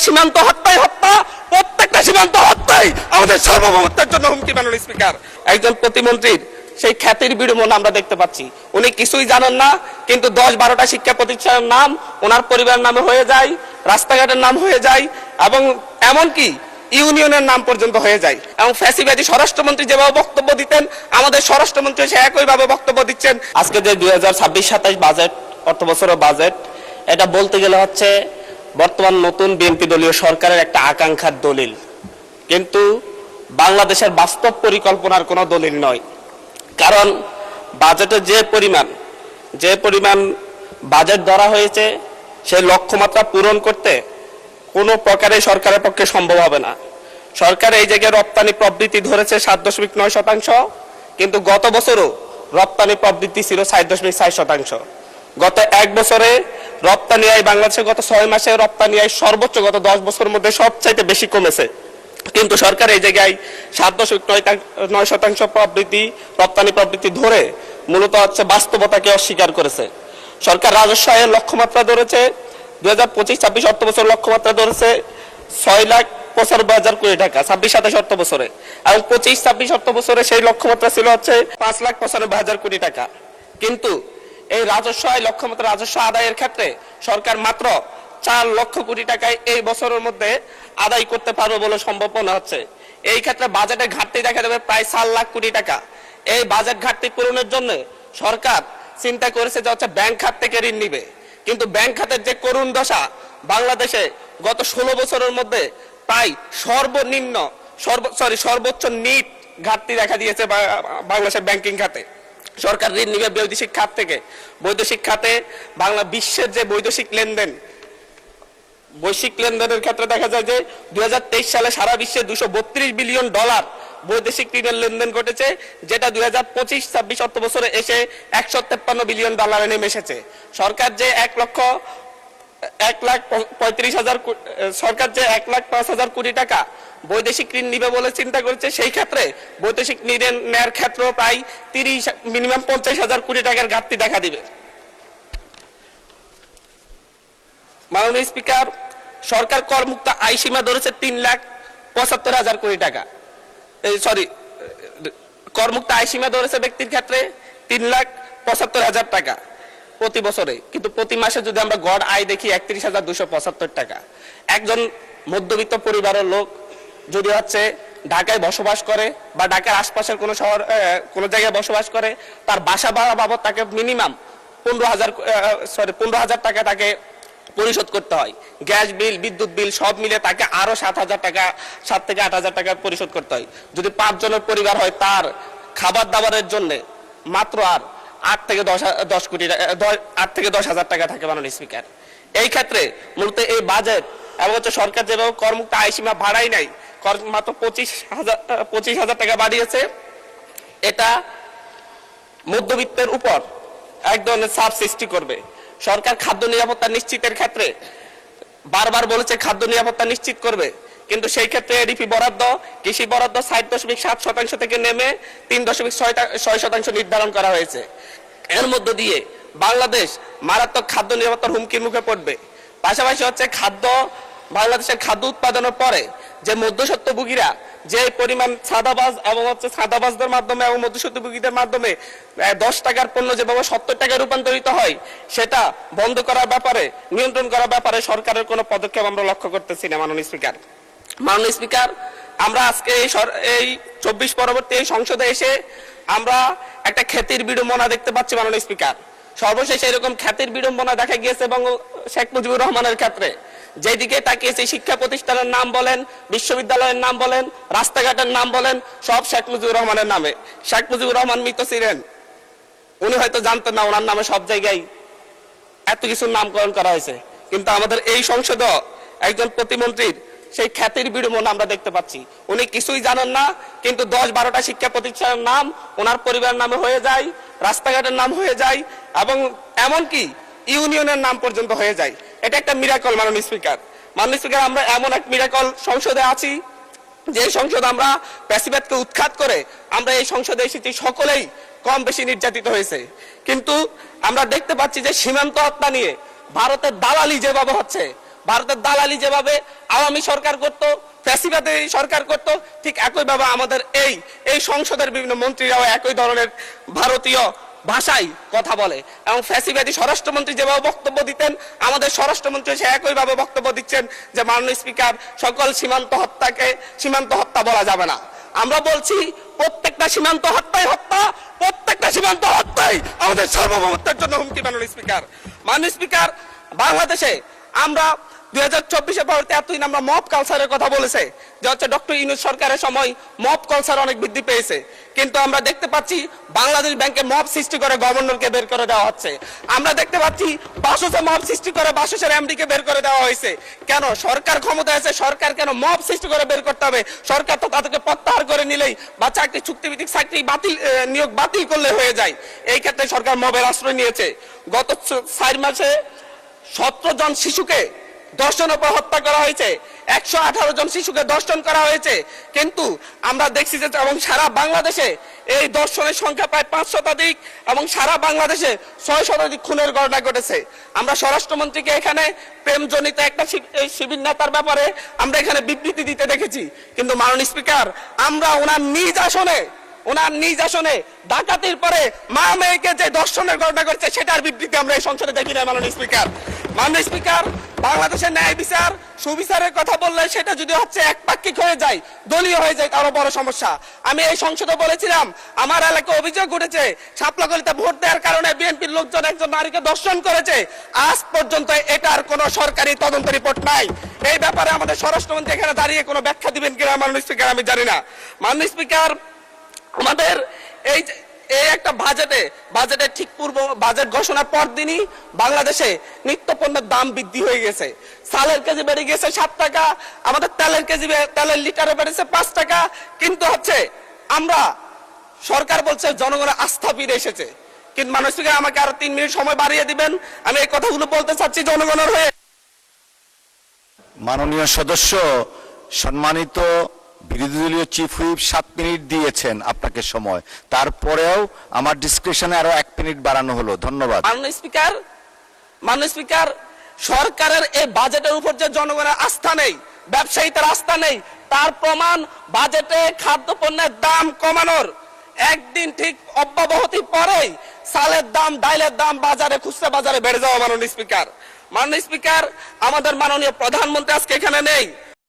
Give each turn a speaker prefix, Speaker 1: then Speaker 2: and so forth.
Speaker 1: সীমান্ত হত্যায় হত্যা, প্রত্যেকটা সীমান্ত হত্যাই আমাদের সার্বভৌমত্বের জন্য হুমকি। মাননীয় স্পিকার, একজন প্রতিমন্ত্রীর সেই খ্যাতির বিড়ম্বন আমরা দেখতে পাচ্ছি। উনি কিছুই জানেন না, কিন্তু 10-12টা শিক্ষা প্রতিষ্ঠানের নাম ওনার পরিবারের নামে হয়ে যায়, রাস্তাঘাটের নাম হয়ে যায়, এবং এমনকি ইউনিয়নের নাম পর্যন্ত হয়ে যায়। এবং ফ্যাসিবাদী স্বরাষ্ট্রমন্ত্রী যেভাবে বক্তব্য দিতেন, আমাদের স্বরাষ্ট্রমন্ত্রী সে একইভাবে বক্তব্য দিচ্ছেন। আজকে যে 2026-27 বাজেট, অর্থ বছরের বাজেট, এটা বলতে গেলে হচ্ছে বর্তমান নতুন বিএনপি দলীয় সরকারের একটা আকাঙ্ক্ষার দলিল, কিন্তু বাংলাদেশের বাস্তব পরিকল্পনার কোনো দলিল নয়। কারণ বাজেটে যে পরিমাণ বাজেট ধরা হয়েছে, সেই লক্ষ্যমাত্রা পূরণ করতে কোনো প্রকারে সরকারের পক্ষে সম্ভব হবে না। সরকার এই জায়গায় রপ্তানি প্রবৃদ্ধি ধরেছে 7.9%, কিন্তু গত বছরও রপ্তানি প্রবৃদ্ধি ছিল 4.4%। গত এক বছরে রপ্তানি আয় বাংলাদেশে গত 6 মাসে রপ্তানি আয় সর্বোচ্চ গত 10 বছরের মধ্যে সবচাইতে বেশি কমেছে, কিন্তু সরকার এই জায়গায় 7.9% প্রবৃদ্ধি, রপ্তানি প্রবৃদ্ধি ধরে মূলত হচ্ছে বাস্তবতাকে অস্বীকার করেছে। সরকার রাজস্ব আয়ের লক্ষ্যমাত্রা ধরেছে 2025-26 অর্থ বছর লক্ষ্যমাত্রা ধরেছে 6,95,000 কোটি টাকা 26-27 অর্থ বছরে, এবং 25-26 অর্থ বছরে সেই লক্ষ্যমাত্রা ছিল হচ্ছে 5,95,000 কোটি টাকা। কিন্তু এই রাজস্ব আয় লক্ষ্যমাত্রা রাজস্ব আদায়ের ক্ষেত্রে সরকার মাত্র 4 লক্ষ কোটি টাকায় এই বছরের মধ্যে আদায় করতে পারবে বলে সম্ভব মনে হচ্ছে। এই ক্ষেত্রে বাজেটে ঘাটতি দেখা যাবে প্রায় 4 লাখ কোটি টাকা। এই বাজেট ঘাটতি পূরণের জন্য সরকার চিন্তা করেছে যে হচ্ছে ব্যাংক খাত থেকে ঋণ নিবে, কিন্তু ব্যাংক খাতের যে করুণ দশা, বাংলাদেশে গত 16 বছরের মধ্যে প্রায় সর্বোচ্চ নিট ঘাটতি দেখা দিয়েছে বাংলাদেশের ব্যাংকিং খাতে। সরকার ঋণ নিবে বৈদেশিক খাত থেকে। বৈদেশিক খাতে বাংলা বিশ্বের যে বৈদেশিক লেনদেনের ক্ষেত্রে দেখা যায় যে 2023 সালে সারা বিশ্বে $232 বিলিয়ন বৈদেশিক ঋণের লেনদেন ঘটেছে, যেটা 2025-26 অর্থ বছরে এসে $153 বিলিয়ন নেমে এসেছে। সরকার যে 1,35,000 কোটি টাকা বৈদেশিক ঋণ নিবে বলে চিন্তা করেছে, সেই ক্ষেত্রে বৈদেশিক ঋণ নেয়ার ক্ষেত্রে প্রায় মিনিমাম 50,000 কোটি টাকার ঘাটতি দেখা দিবে। মাননীয় স্পিকার, সরকার করমুক্ত আয় সীমা ধরেছে 3,75,000 কোটি টাকা। করমুক্ত আয় সীমা ধরেছে ব্যক্তির ক্ষেত্রে 3,75,000 টাকা প্রতি বছরে, কিন্তু প্রতি মাসে যদি আমরা গড় আয় দেখি 31,275 টাকা। একজন মধ্যবিত্ত পরিবারের লোক যদি হচ্ছে ঢাকায় বসবাস করে বা ঢাকার আশপাশের কোনো জায়গায় বসবাস করে, তার বাসা ভাড়া বাবদ তাকে মিনিমাম 15,000 টাকা তাকে পরিশোধ করতে হয়। গ্যাস বিল, বিদ্যুৎ বিল সব মিলে তাকে আরো 7,000 টাকা, 7 থেকে 8,000 টাকা পরিশোধ করতে হয়। যদি 5 জনের পরিবার হয়, তার খাবার দাবারের জন্য মাত্র আর 8 থেকে 10,000 টাকা থাকে। মাননীয় স্পিকার, এই ক্ষেত্রে মূলত এই বাজেট এবং হচ্ছে সরকার যেভাবে করমুক্ত আয় সীমা বাড়াই নাই, মাত্র 25,000 টাকা বাড়িয়েছে, এটা মধ্যবিত্তের উপর এক ধরনের চাপ সৃষ্টি করবে। সরকার খাদ্য নিরাপত্তা নিশ্চিতের ক্ষেত্রে বারবার বলেছে খাদ্য নিরাপত্তা নিশ্চিত করবে, কিন্তু সেই ক্ষেত্রে এডিপি বরাদ্দ, কৃষি বরাদ্দ 7.7% থেকে নেমে 3.6% নির্ধারণ করা হয়েছে। এর মধ্য দিয়ে বাংলাদেশ মারাত্মক খাদ্য নিরাপত্তার হুমকির মুখে পড়বে। পাশাপাশি হচ্ছে বাংলাদেশের খাদ্য উৎপাদনের পরে যে মধ্যস্বত্বভোগীরা যে পরিমাণ ছাদাবাজদের মাধ্যমে এবং মধ্যস্বত্বভোগীদের মাধ্যমে 10 টাকার পণ্য যেভাবে 70 টাকায় রূপান্তরিত হয়, সেটা বন্ধ করার ব্যাপারে, নিয়ন্ত্রণ করার ব্যাপারে সরকারের কোনো পদক্ষেপ আমরা লক্ষ্য করতেছি না। মাননীয় স্পিকার, আমরা আজকে এই 24 পরবর্তী এই সংসদে এসে আমরা একটা খ্যাতির বিড়ম্বনা দেখতে পাচ্ছি। মাননীয় স্পিকার, সর্বশেষ এরকম খ্যাতির বিড়ম্বনা দেখা গিয়েছে এবং শেখ মুজিবুর রহমানের ক্ষেত্রে। যেদিকে তাকিয়েছে শিক্ষা প্রতিষ্ঠানের নাম বলেন, বিশ্ববিদ্যালয়ের নাম বলেন, রাস্তাঘাটের নাম বলেন, সব শেখ মুজিবুর রহমানের নামে। শেখ মুজিবুর রহমান মৃত ছিলেন, উনি হয়তো জানতেন না ওনার নামে সব জায়গায় এত কিছুর নামকরণ করা হয়েছে, কিন্তু আমাদের এই সংসদে একজন প্রতিমন্ত্রীর সেই খ্যাতির বিড়ম্বনা আমরা দেখতে পাচ্ছি। উনি কিছুই জানেন না, কিন্তু 10-12টা শিক্ষা প্রতিষ্ঠানের নাম ওনার পরিবারের নামে হয়ে যায়, রাস্তাঘাটের নাম হয়ে যায়, এবং এমনকি ইউনিয়নের নাম পর্যন্ত হয়ে যায়। এটা একটা মিরাকল। মাননীয় স্পিকার, আমরা এমন এক মিরাকল সংসদে আছি, যে সংসদ আমরা ফ্যাসিবাদকে উৎখাত করে আমরা এই সংসদে এসেছি, সকলেই কম বেশি নির্যাতিত হয়েছে, কিন্তু আমরা দেখতে পাচ্ছি যে সীমান্ত হত্যা নিয়ে ভারতের দালালি যেভাবে হচ্ছে, ভারতের দালালি যেভাবে আওয়ামী সরকার করত, ফ্যাসিবাদী সরকার করত, ঠিক একইভাবে আমাদের এই সংসদের বিভিন্ন মন্ত্রীরাও একই ধরনের ভারতীয় ভাষায় কথা বলে। এবং ফ্যাসিবাদী স্বরাষ্ট্রমন্ত্রী যেভাবে বক্তব্য দিতেন, আমাদের স্বরাষ্ট্রমন্ত্রী সে একইভাবে বক্তব্য দিচ্ছেন যে মাননীয় স্পিকার, সকল সীমান্ত হত্যাকে সীমান্ত হত্যা বলা যাবে না। আমরা বলছি প্রত্যেকটা সীমান্ত হত্যাই হত্যা, প্রত্যেকটা সীমান্ত হত্যাই আমাদের সার্বভৌমত্বের জন্য হুমকি। মাননীয় স্পিকার, বাংলাদেশে আমরা 2024-এর পরবর্তী এতদিন আমরা মব কালচারের কথা বলেছে যে হচ্ছে ডক্টর ইউনূস সরকারের সময় মব কালচার অনেক বৃদ্ধি পেয়েছে, কিন্তু আমরা দেখতে পাচ্ছি বাংলাদেশ ব্যাংকে মব সৃষ্টি করে গভর্নরকে বের করে দেওয়া হচ্ছে। আমরা দেখতে পাচ্ছি বাসসে মব সৃষ্টি করে বাসসের এমডিকে বের করে দেওয়া হয়েছে। কেন? সরকার ক্ষমতায় আছে, সরকার কেন মব সৃষ্টি করে বের করতে হবে? সরকার তো তাদেরকে প্রত্যাহার করে নিলেই বা চাকরি চুক্তিভিত্তিক চাকরি বাতিল, নিয়োগ বাতিল করলে হয়ে যায়। এই ক্ষেত্রে সরকার মবের আশ্রয় নিয়েছে। গত 4 মাসে 17 জন শিশুকে ধর্ষণের পর হত্যা করা হয়েছে, 118 জন শিশুকে ধর্ষণ করা হয়েছে। কিন্তু আমরা দেখছি যে এবং সারা বাংলাদেশে এই ধর্ষণের সংখ্যা প্রায় 5 শতাধিক এবং সারা বাংলাদেশে 6 শতাধিক খুনের ঘটনা ঘটেছে। আমরা স্বরাষ্ট্রমন্ত্রীকে এখানে প্রেমজনিত একটা শিবির নেতার ব্যাপারে আমরা এখানে বিবৃতি দিতে দেখেছি, কিন্তু মাননীয় স্পিকার, আমরা ওনার নিজ আসনে ডাকাতির পরে মা মেয়েকে যে ধর্ষণের ঘটনা ঘটছে সেটার বিবৃতি আমরা এই সংসদে দেখি না। মাননীয় স্পিকার, বাংলাদেশের ন্যায় বিচার সুবিচারের কথা বললে সেটা যদি হচ্ছে একপাক্ষিক হয়ে যায়, দলীয় হয়ে যায়, তারও বড় সমস্যা। আমি এই সংসদে বলেছিলাম আমার এলাকায় অভিযোগ উঠেছে সাপলাকলিতে ভোট দেওয়ার কারণে বিএনপির লোকজন একজন নারীকে ধর্ষণ করেছে। আজ পর্যন্ত এটার কোনো সরকারি তদন্ত রিপোর্ট নাই। এই ব্যাপারে আমাদের স্বরাষ্ট্রমন্ত্রী এখানে দাঁড়িয়ে কোনো ব্যাখ্যা দিবেন কিনা মাননীয় স্পিকার আমি জানি না। মাননীয় স্পিকার, আমাদের এই একটা বাজেটে ঠিক পূর্ব বাজেট ঘোষণার পর দিনই বাংলাদেশে নিত্য পণ্যের দাম বৃদ্ধি হয়ে গেছে। চালের কেজি বেড়ে গেছে 7 টাকা, আমাদের তেলের লিটারে বেড়েছে 5 টাকা। কিন্তু হচ্ছে আমরা সরকার বলছে জনগণের আস্থা ফিরে এসেছে। কিন্তু মাননীয় স্পিকার, আমাকে আরো 3 মিনিট সময় বাড়িয়ে দিবেন, আমি এই কথাগুলো বলতে চাচ্ছি জনগণের হয়ে।
Speaker 2: মাননীয় সদস্য, সম্মানিত বিরোধী দলীয় চিফ হুইপ 7 মিনিট দিয়েছেন আপনাকে সময়, তারপরেও আমার ডিসক্রিপশনে আরো 1 মিনিট বাড়ানো হলো। ধন্যবাদ।
Speaker 1: মাননীয় স্পিকার, সরকারের এই বাজেটের উপর যে জনগণের আস্থা নেই, ব্যবসায়ীদের আস্থা নেই, তার প্রমাণ বাজেটে খাদ্যপণ্যের দাম কমানোর একদিন ঠিক অব্যবহতি পরেই চালের দাম, ডাইলের দাম বাজারে, খুচরা বাজারে বেড়ে যাওয়া। মাননীয় স্পিকার, আমাদের মাননীয় প্রধানমন্ত্রী আজকে এখানে নেই।